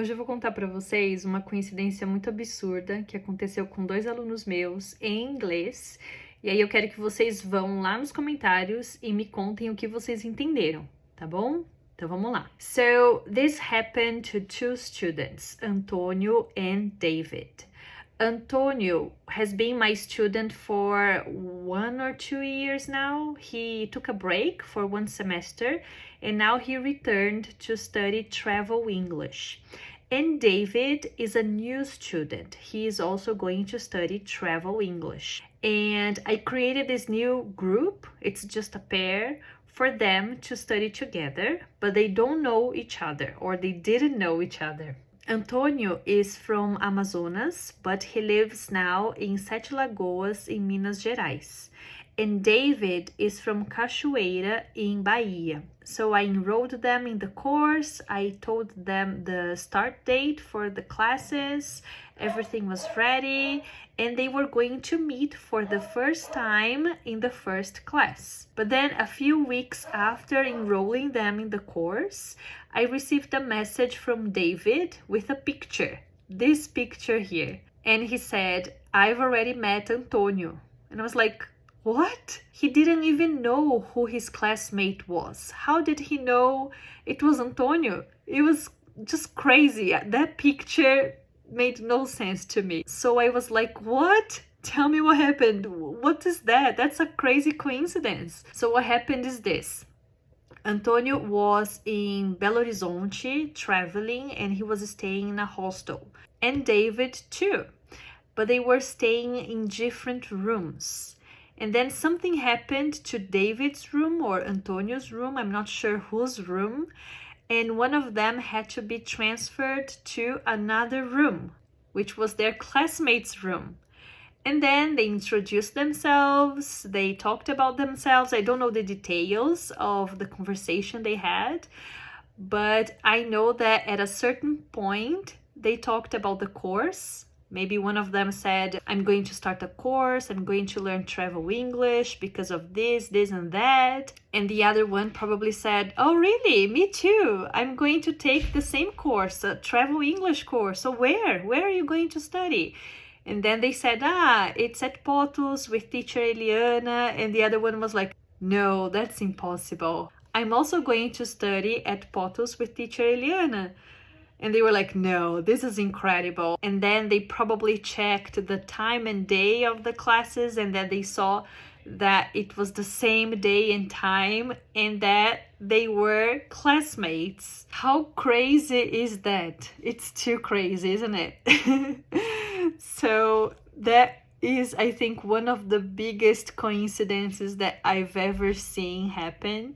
Hoje eu vou contar para vocês uma coincidência muito absurda que aconteceu com dois alunos meus em inglês. E aí eu quero que vocês vão lá nos comentários e me contem o que vocês entenderam, tá bom? Então vamos lá. So, this happened to two students, Antonio and David. Antonio has been my student for 1 or 2 years now. He took a break for 1 semester and now he returned to study travel English. And David is a new student. He is also going to study travel English. And I created this new group. It's just a pair for them to study together, but they don't know each other, or they didn't know each other. Antonio is from Amazonas, but he lives now in Sete Lagoas in Minas Gerais. And David is from Cachoeira in Bahia. So I enrolled them in the course, I told them the start date for the classes, everything was ready, and they were going to meet for the first time in the first class. But then a few weeks after enrolling them in the course, I received a message from David with a picture, this picture here. And he said, "I've already met Antonio." And I was like, what? He didn't even know who his classmate was. How did he know it was Antonio? It was just crazy. That picture made no sense to me. So I was like, what? Tell me what happened. What is that? That's a crazy coincidence. So what happened is this. Antonio was in Belo Horizonte traveling and he was staying in a hostel. And David too. But they were staying in different rooms. And then something happened to David's room or Antonio's room, I'm not sure whose room, and one of them had to be transferred to another room, which was their classmate's room. And then they introduced themselves, they talked about themselves. I don't know the details of the conversation they had, but I know that at a certain point, they talked about the course. Maybe one of them said, I'm going to start a course, I'm going to learn travel English because of this, and that. And the other one probably said, oh really, me too. I'm going to take the same course, a travel English course. So where are you going to study? And then they said, it's at Potus with teacher Eliana. And the other one was like, no, that's impossible. I'm also going to study at Potus with teacher Eliana. And they were like, no, this is incredible. And then they probably checked the time and day of the classes and then they saw that it was the same day and time and that they were classmates. How crazy is that? It's too crazy, isn't it? So that is, I think, one of the biggest coincidences that I've ever seen happen.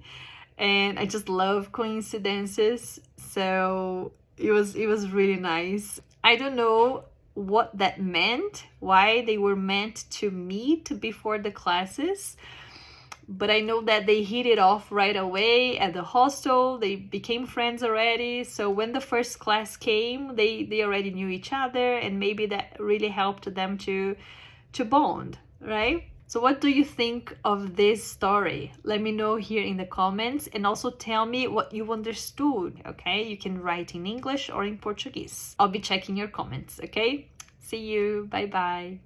And I just love coincidences. So it was really nice. I don't know what that meant, why they were meant to meet before the classes, but I know that they hit it off right away at the hostel. They became friends already. So when the first class came, they already knew each other, and maybe that really helped them to bond, right? So what do you think of this story? Let me know here in the comments, and also tell me what you understood, okay? You can write in English or in Portuguese. I'll be checking your comments, okay? See you, bye bye.